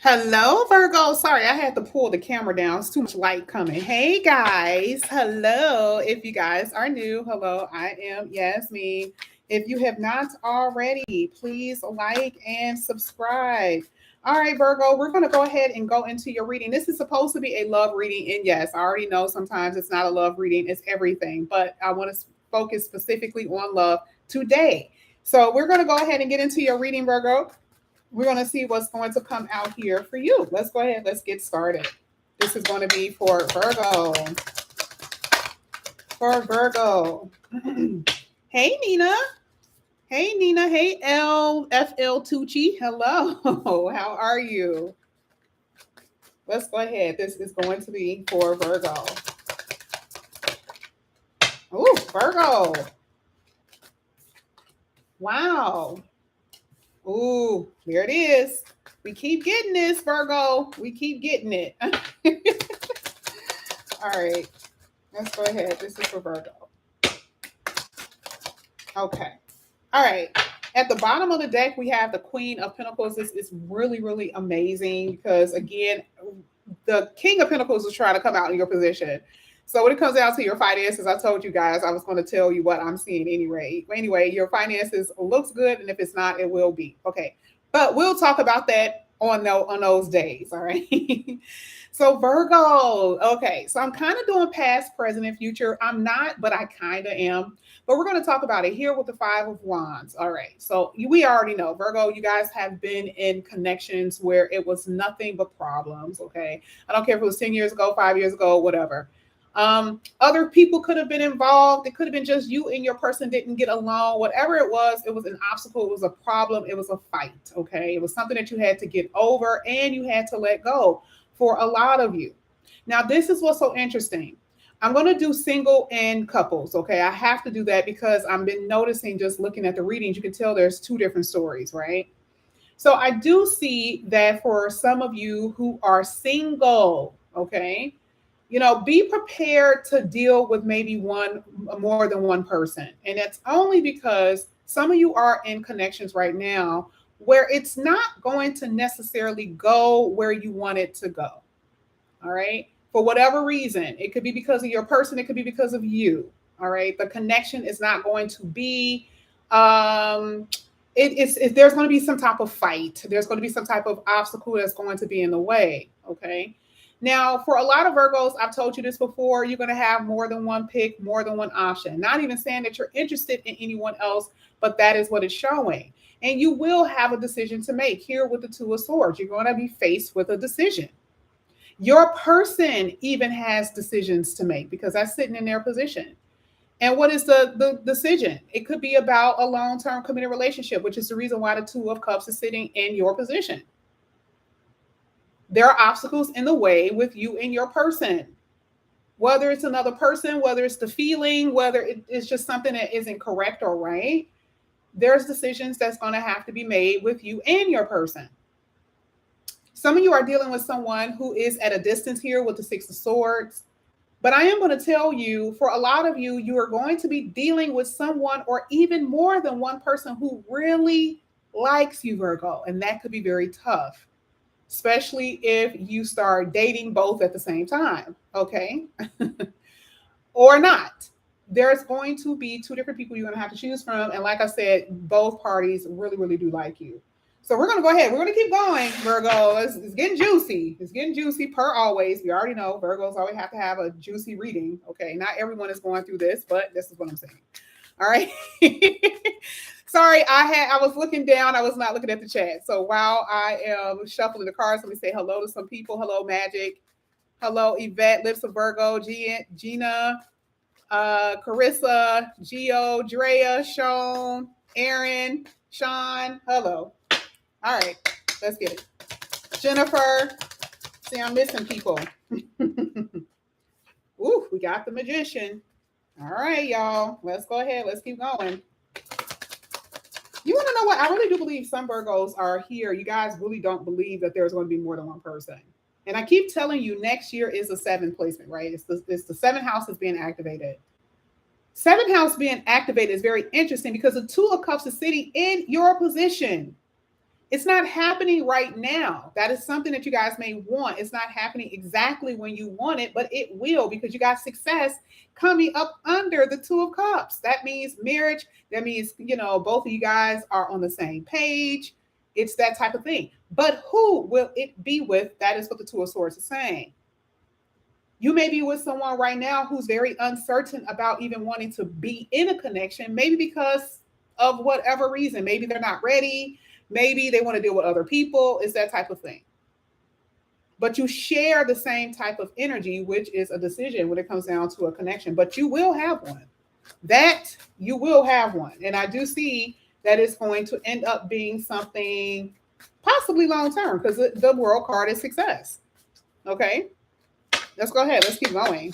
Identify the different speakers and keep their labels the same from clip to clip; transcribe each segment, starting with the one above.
Speaker 1: Hello, Virgo. Sorry, I had to pull the camera down. It's too much light coming. Hey, guys. Hello. If you guys are new, hello. I am Yasmin. If you have not already, please like and subscribe. All right, Virgo, we're going to go ahead and go into your reading. This is supposed to be a love reading. And yes, I already know sometimes it's not a love reading, it's everything. But I want to focus specifically on love today. So we're going to go ahead and get into your reading, Virgo. We're going to see what's going to come out here for you. Let's go ahead. Let's get started. This is going to be for Virgo. For Virgo. Hey, Nina. Hey, Nina. Hey, FL Tucci. Hello. How are you? Let's go ahead. This is going to be for Virgo. Ooh, Virgo. Wow. Ooh, there it is. We keep getting this, Virgo. We keep getting it. All right. Let's go ahead. This is for Virgo. Okay. All right. At the bottom of the deck, we have the Queen of Pentacles. This is really, really amazing because, again, the King of Pentacles is trying to come out in your position. So when it comes down to your finances, I told you guys I was going to tell you what I'm seeing anyway. Anyway, your finances looks good, and if it's not, it will be. Okay. But we'll talk about that on those days. All right. So Virgo. Okay. So I'm kind of doing past, present, and future. I'm not, but I kind of am. But we're going to talk about it here with the Five of Wands. All right. So we already know, Virgo, you guys have been in connections where it was nothing but problems. Okay. I don't care if it was 10 years ago, 5 years ago, whatever. Other people could have been involved. It could have been just you and your person didn't get along. Whatever it was an obstacle. It was a problem. It was a fight. Okay. It was something that you had to get over and you had to let go for a lot of you. Now, this is what's so interesting. I'm going to do single and couples. Okay. I have to do that because I've been noticing just looking at the readings, you can tell there's two different stories, right? So I do see that for some of you who are single, okay, be prepared to deal with maybe more than one person. And it's only because some of you are in connections right now where it's not going to necessarily go where you want it to go. All right. For whatever reason, it could be because of your person, it could be because of you. All right. The connection is not going to be, there's going to be some type of fight. There's going to be some type of obstacle that's going to be in the way. Okay. Now, for a lot of Virgos, I've told you this before, you're going to have more than one pick, more than one option. Not even saying that you're interested in anyone else, but that is what it's showing. And you will have a decision to make here with the Two of Swords. You're going to be faced with a decision. Your person even has decisions to make because that's sitting in their position. And what is the decision? It could be about a long-term committed relationship, which is the reason why the Two of Cups is sitting in your position. There are obstacles in the way with you and your person. Whether it's another person, whether it's the feeling, whether it's just something that isn't correct or right, there's decisions that's going to have to be made with you and your person. Some of you are dealing with someone who is at a distance here with the Six of Swords. But I am going to tell you, for a lot of you, you are going to be dealing with someone or even more than one person who really likes you, Virgo. And that could be very tough, especially if you start dating both at the same time, okay? Or not. There's going to be two different people you're going to have to choose from. And like I said, both parties really, really do like you. So we're going to go ahead. We're going to keep going, Virgo. It's getting juicy. It's getting juicy per always. We already know Virgos always have to have a juicy reading. Okay, not everyone is going through this, but this is what I'm saying. All right. Sorry, I was looking down. I was not looking at the chat. So while I am shuffling the cards, let me say hello to some people. Hello, Magic. Hello, Yvette, Lips of Virgo, Gina, Carissa, Gio, Drea, Sean, Aaron, Sean. Hello. All right, let's get it. Jennifer. See, I'm missing people. Ooh, we got the Magician. All right, y'all. Let's go ahead. Let's keep going. You want to know what? I really do believe some Virgos are here. You guys really don't believe that there's going to be more than one person. And I keep telling you, next year is a 7 placement, right? It's the 7th house is being activated. 7th house being activated is very interesting because the Two of Cups is sitting in your position. It's not happening right now. That is something that you guys may want. It's not happening exactly when you want it, but it will, because you got success coming up under the Two of Cups. That means marriage. That means, both of you guys are on the same page. It's that type of thing. But who will it be with? That is what the Two of Swords is saying. You may be with someone right now who's very uncertain about even wanting to be in a connection, maybe because of whatever reason. Maybe they're not ready. Maybe they want to deal with other people. It's that type of thing. But you share the same type of energy, which is a decision when it comes down to a connection. But you will have one. That you will have one. And I do see that it's going to end up being something possibly long term, because the world card is success. Okay. Let's go ahead. Let's keep going.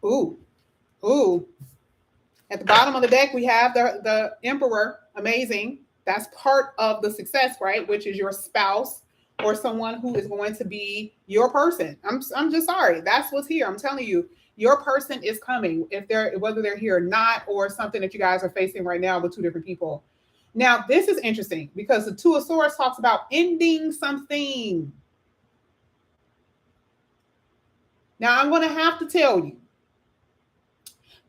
Speaker 1: Ooh. Ooh. At the bottom of the deck, we have the Emperor. Amazing. That's part of the success, right? Which is your spouse or someone who is going to be your person. I'm just sorry. That's what's here. I'm telling you, your person is coming. Whether they're here or not, or something that you guys are facing right now with two different people. Now, this is interesting because the Two of Swords talks about ending something. Now, I'm going to have to tell you,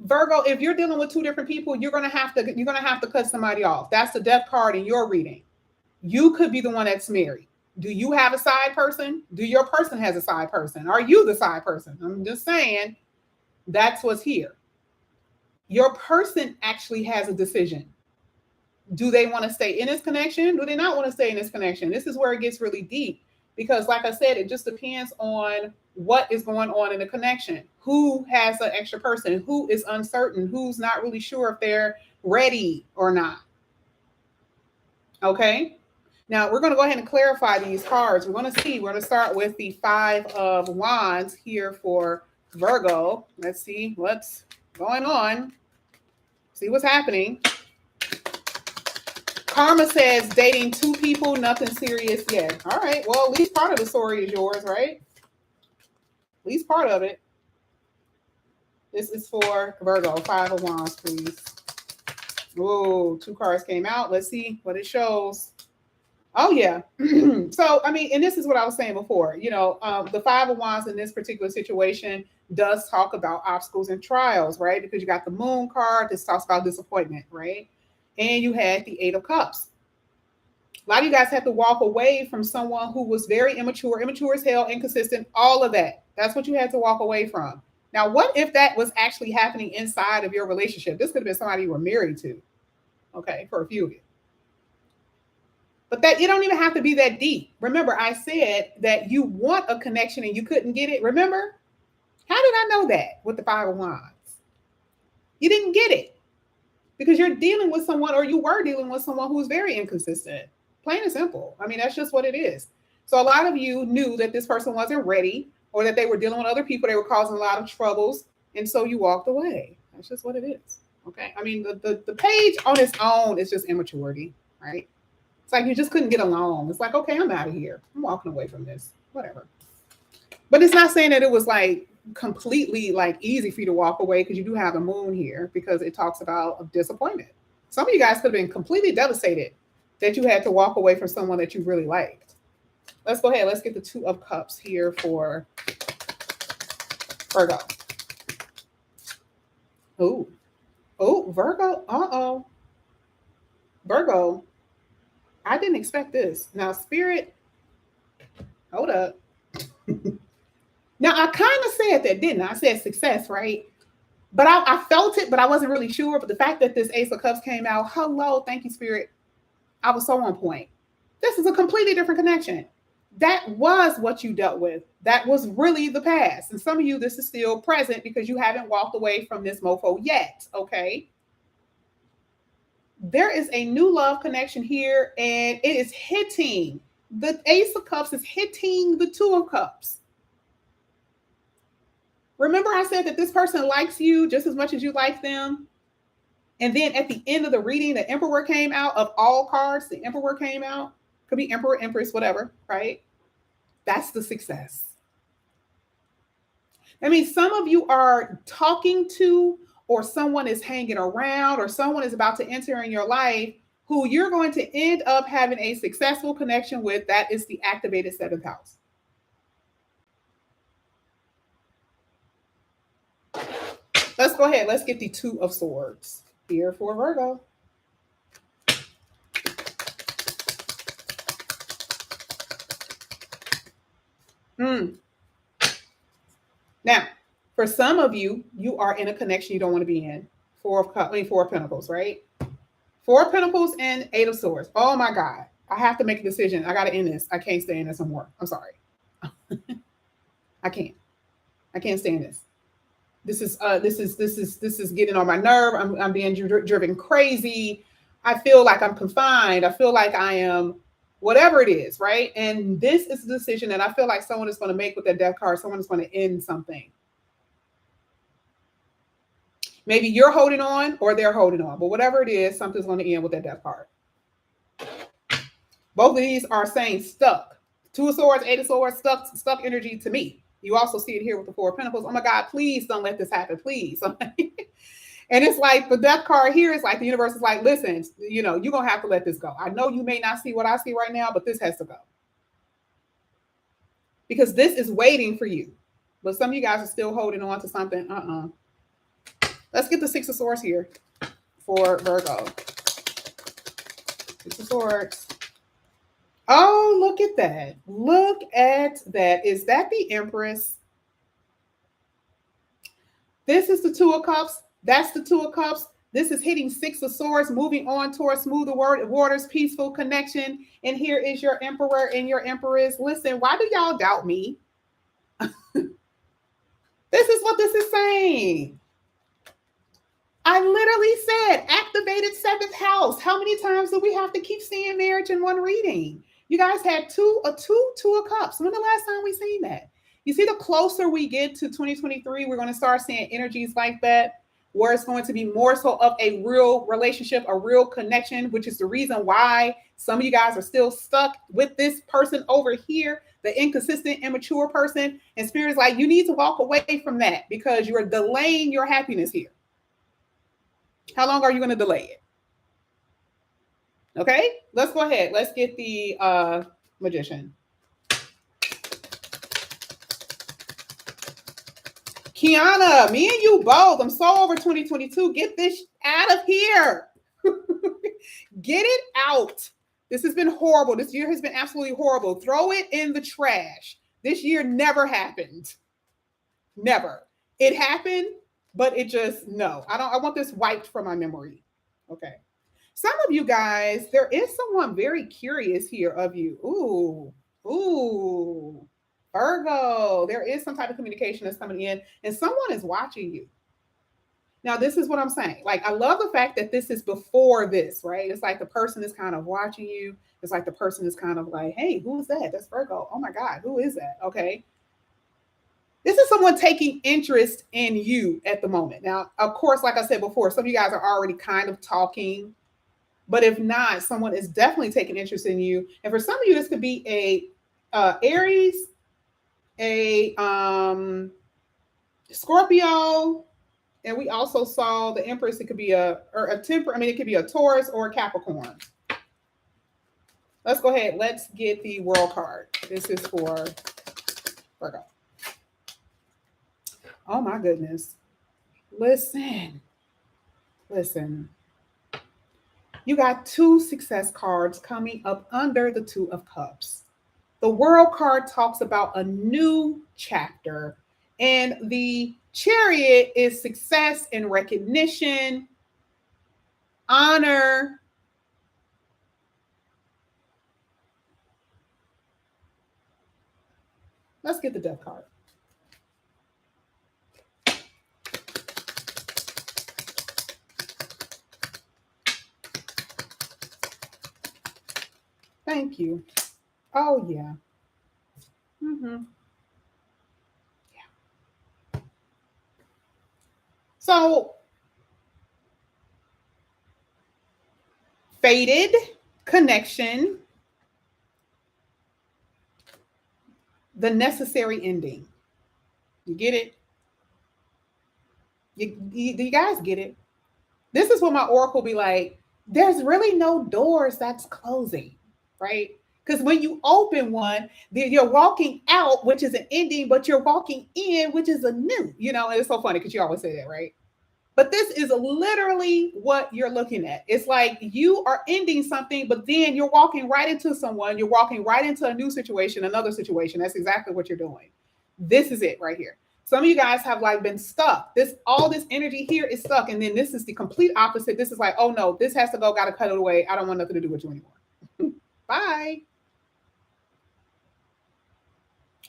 Speaker 1: Virgo, if you're dealing with two different people, you're gonna have to cut somebody off. That's the death card in your reading. You could be the one that's married. Do you have a side person? Do your person has a side person? Are you the side person? I'm just saying, that's what's here. Your person actually has a decision. Do they want to stay in this connection? Do they not want to stay in this connection? This is where it gets really deep, because like I said, it just depends on what is going on in the connection. Who has an extra person? Who is uncertain? Who's not really sure if they're ready or not? Okay. Now we're going to go ahead and clarify these cards. We're going to start with the Five of Wands here for Virgo. Let's see what's going on. See what's happening. Karma says dating two people, nothing serious yet. All right. Well, at least part of the story is yours, right? At least part of it. This is for Virgo. Five of Wands, please. Whoa, two cards came out. Let's see what it shows. Oh, yeah. So, I mean, and this is what I was saying before. The Five of Wands in this particular situation does talk about obstacles and trials, right? Because you got the Moon card. This talks about disappointment, right? And you had the Eight of Cups. A lot of you guys had to walk away from someone who was very immature as hell, inconsistent, all of that. That's what you had to walk away from. Now, what if that was actually happening inside of your relationship? This could have been somebody you were married to, okay, for a few of you. But that, you don't even have to be that deep. Remember, I said that you want a connection and you couldn't get it. Remember? How did I know that with the Five of Wands? You didn't get it because you're dealing with someone, or you were dealing with someone who was very inconsistent. Plain and simple. I mean, that's just what it is. So a lot of you knew that this person wasn't ready, or that they were dealing with other people. They were causing a lot of troubles. And so you walked away. That's just what it is. Okay. I mean, the page on its own is just immaturity, right? It's like you just couldn't get along. It's like, okay, I'm out of here. I'm walking away from this. Whatever. But it's not saying that it was like completely like easy for you to walk away, because you do have a Moon here, because it talks about disappointment. Some of you guys could have been completely devastated that you had to walk away from someone that you really liked. Let's go ahead. Let's get the Two of Cups here for Virgo. Oh, Virgo. Uh-oh. Virgo. I didn't expect this. Now, Spirit, hold up. Now, I kind of said that, didn't I? I said success, right? But I felt it, but I wasn't really sure. But the fact that this Ace of Cups came out, hello, thank you, Spirit. I was so on point. This is a completely different connection. That was what you dealt with. That was really the past. And some of you, this is still present because you haven't walked away from this mofo yet, okay? There is a new love connection here, and it is hitting. The Ace of Cups is hitting the Two of Cups. Remember I said that this person likes you just as much as you like them? And then at the end of the reading, the Emperor came out. Of all cards, the Emperor came out. Could be Emperor, Empress, whatever, right? That's the success. I mean, some of you are talking to or someone is hanging around, or someone is about to enter in your life who you're going to end up having a successful connection with. That is the activated seventh house. Let's go ahead. Let's get the Two of Swords here for Virgo. Now, for some of you, you are in a connection you don't want to be in. Four of Pentacles, right? Four of Pentacles and Eight of Swords. Oh my God. I have to make a decision. I got to end this. I can't stay in this anymore. I'm sorry. I can't. I can't stay in this. This is getting on my nerve. I'm being driven crazy. I feel like I'm confined. I feel like I am whatever it is, right? And this is a decision that I feel like someone is going to make with their death card. Someone is going to end something. Maybe you're holding on or they're holding on, but whatever it is, something's going to end with that death card. Both of these are saying stuck. Two of Swords, Eight of Swords, stuck energy to me. You also see it here with the Four of Pentacles. Oh my God, please don't let this happen, please. And it's like the death card here is like the universe is like, listen, you're going to have to let this go. I know you may not see what I see right now, but this has to go. Because this is waiting for you. But some of you guys are still holding on to something. Let's get the Six of Swords here for Virgo. Six of Swords. Oh, look at that. Look at that. Is that the Empress? This is the Two of Cups. That's the Two of Cups. This is hitting Six of Swords, moving on towards smoother waters, peaceful connection. And here is your Emperor and your Empress. Listen, why do y'all doubt me? This is what this is saying. I literally said activated seventh house. How many times do we have to keep seeing marriage in one reading? You guys had two of Cups. When the last time we seen that? You see, the closer we get to 2023, we're going to start seeing energies like that, where it's going to be more so of a real relationship, a real connection, which is the reason why some of you guys are still stuck with this person over here, the inconsistent, immature person. And Spirit is like, you need to walk away from that because you're delaying your happiness here. How long are you going to delay it? Okay, let's go ahead. Let's get the Magician. Kiana, me and you both. I'm so over 2022. Get this out of here. Get it out. This has been horrible. This year has been absolutely horrible. Throw it in the trash. This year never happened. Never. It happened, but it just, no. I want this wiped from my memory. Okay. Some of you guys, there is someone very curious here of you. Ooh. Virgo, there is some type of communication that's coming in and someone is watching you. Now, this is what I'm saying. Like, I love the fact that this is before this, right? It's like the person is kind of watching you. It's like the person is kind of like, hey, who's that? That's Virgo. Oh my God, who is that? Okay. This is someone taking interest in you at the moment. Now, of course, like I said before, some of you guys are already kind of talking, but if not, someone is definitely taking interest in you. And for some of you, this could be a Aries, a Scorpio, and we also saw the Empress. It could be it could be a Taurus or a Capricorn. Let's go ahead. Let's get the World card. This is for Virgo. Oh my goodness. Listen. You got two success cards coming up under the Two of Cups. The World card talks about a new chapter, and the Chariot is success and recognition, honor. Let's get the Death card. Thank you. Oh, yeah. Mm-hmm. Yeah. So, faded connection, the necessary ending. You get it? Do you guys get it? This is what my oracle be like. There's really no doors that's closing, right? Because when you open one, you're walking out, which is an ending, but you're walking in, which is a new. And it's so funny because you always say that, right? But this is literally what you're looking at. It's like you are ending something, but then you're walking right into someone. You're walking right into a new situation, another situation. That's exactly what you're doing. This is it right here. Some of you guys have like been stuck. All this energy here is stuck. And then this is the complete opposite. This is like, oh no, this has to go, gotta cut it away. I don't want nothing to do with you anymore. Bye.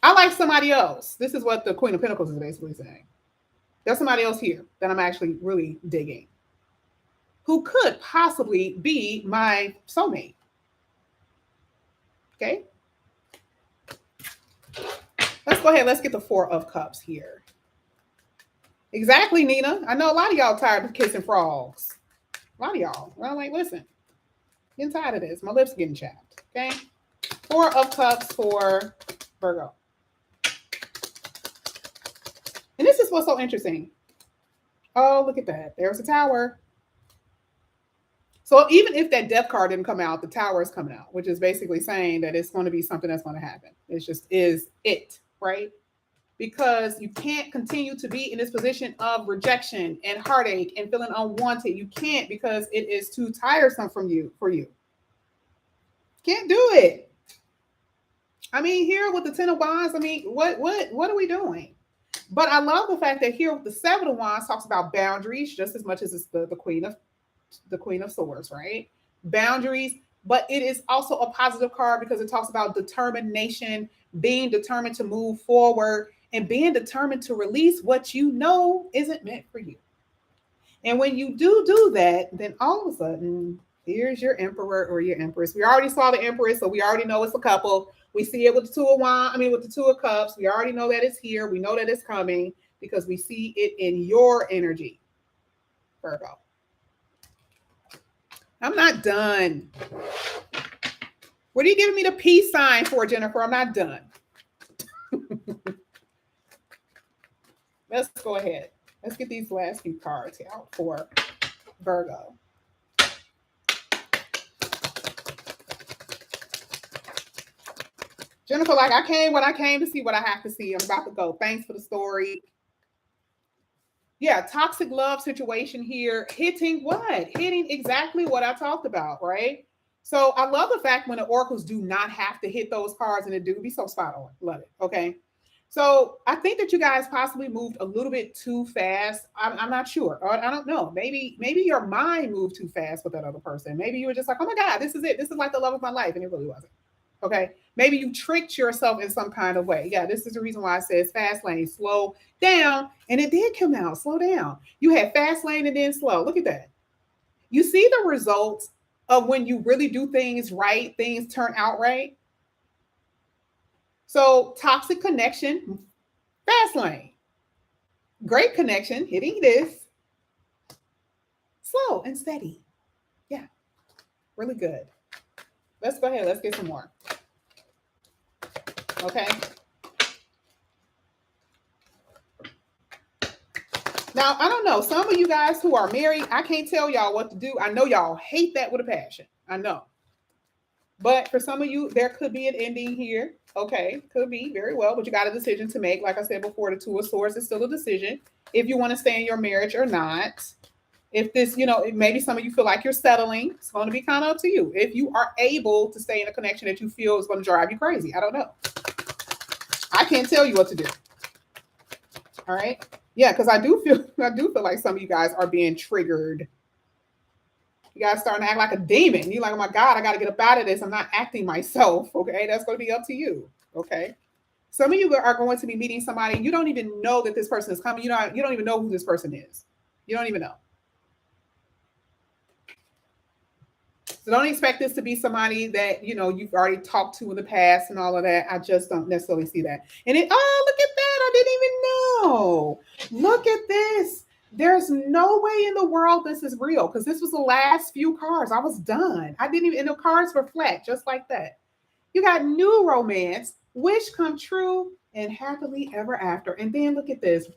Speaker 1: I like somebody else. This is what the Queen of Pentacles is basically saying. There's somebody else here that I'm actually really digging, who could possibly be my soulmate. Okay. Let's go ahead. Let's get the Four of Cups here. Exactly, Nina. I know a lot of y'all tired of kissing frogs. A lot of y'all. Well, like, listen, getting tired of this. My lips getting chapped. Okay. Four of Cups for Virgo. And this is what's so interesting. Oh, look at that. There's a Tower. So even if that Death card didn't come out, the Tower is coming out, which is basically saying that it's going to be something that's going to happen. It just is it, right? Because you can't continue to be in this position of rejection and heartache and feeling unwanted. You can't, because it is too tiresome for you. Can't do it. I mean, here with the Ten of Wands, I mean, what are we doing? But I love the fact that here with the Seven of Wands talks about boundaries just as much as it's the Queen of Swords, right? Boundaries, but it is also a positive card because it talks about determination, being determined to move forward and being determined to release what you know isn't meant for you. And when you do that, then all of a sudden, here's your Emperor or your Empress. We already saw the Empress, so we already know it's a couple. We see it with the with the Two of Cups. We already know that it's here. We know that it's coming because we see it in your energy, Virgo. I'm not done. What are you giving me the peace sign for, Jennifer? I'm not done. Let's go ahead. Let's get these last few cards out for Virgo. Jennifer, like, I came to see what I have to see. I'm about to go. Thanks for the story. Yeah, toxic love situation here. Hitting what? Hitting exactly what I talked about, right? So I love the fact when the oracles do not have to hit those cards, and it do be so spot on. Love it. Okay. So I think that you guys possibly moved a little bit too fast. I'm not sure. I don't know. Maybe your mind moved too fast with that other person. Maybe you were just like, oh my God, this is it. This is like the love of my life. And it really wasn't. Okay. Maybe you tricked yourself in some kind of way. Yeah, this is the reason why it says fast lane, slow down. And it did come out, slow down. You had fast lane and then slow. Look at that. You see the results of when you really do things right, things turn out right. So toxic connection, fast lane. Great connection, hitting this. Slow and steady. Yeah, really good. Let's go ahead. Let's get some more. Okay. Now, I don't know. Some of you guys who are married, I can't tell y'all what to do. I know y'all hate that with a passion. I know. But for some of you, there could be an ending here. Okay, could be very well, but you got a decision to make. Like I said before, the Two of Swords is still a decision if you want to stay in your marriage or not. If this, maybe some of you feel like you're settling, it's going to be kind of up to you. If you are able to stay in a connection that you feel is going to drive you crazy, I don't know. I can't tell you what to do. All right. Yeah, because I do feel like some of you guys are being triggered. You guys starting to act like a demon. You're like, oh my God, I got to get up out of this. I'm not acting myself. Okay, that's going to be up to you. Okay. Some of you are going to be meeting somebody. You don't even know that this person is coming. You don't even know who this person is. You don't even know. So don't expect this to be somebody that, you've already talked to in the past and all of that. I just don't necessarily see that. And look at that. I didn't even know. Look at this. There's no way in the world this is real because this was the last few cards. I was done. I didn't even, and the cards were flat just like that. You got new romance, wish come true, and happily ever after. And then look at this.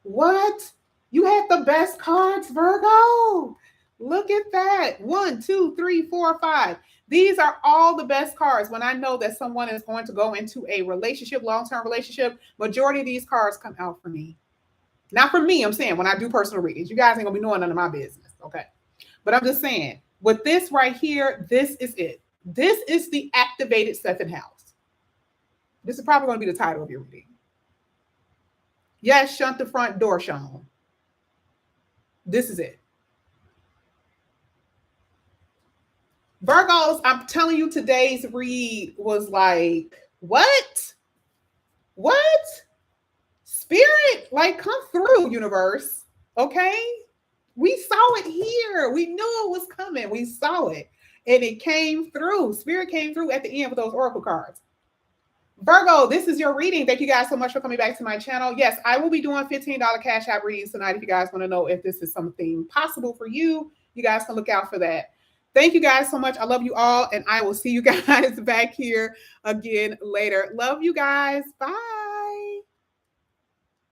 Speaker 1: What? You had the best cards, Virgo. Look at that. 1, 2, 3, 4, 5. These are all the best cards. When I know that someone is going to go into a relationship, long-term relationship, majority of these cards come out for me. Not for me, I'm saying when I do personal readings. You guys ain't gonna be knowing none of my business, okay? But I'm just saying, with this right here, this is it. This is the activated seventh house. This is probably going to be the title of your reading. Yes, shunt the front door shown. This is it. Virgos, I'm telling you, today's read was like, what? What? Spirit, like, come through, universe. Okay? We saw it here. We knew it was coming. We saw it. And it came through. Spirit came through at the end with those oracle cards. Virgo, this is your reading. Thank you guys so much for coming back to my channel. Yes, I will be doing $15 Cash App readings tonight. If you guys want to know if this is something possible for you, you guys can look out for that. Thank you guys so much. I love you all, and I will see you guys back here again later. Love you guys. Bye.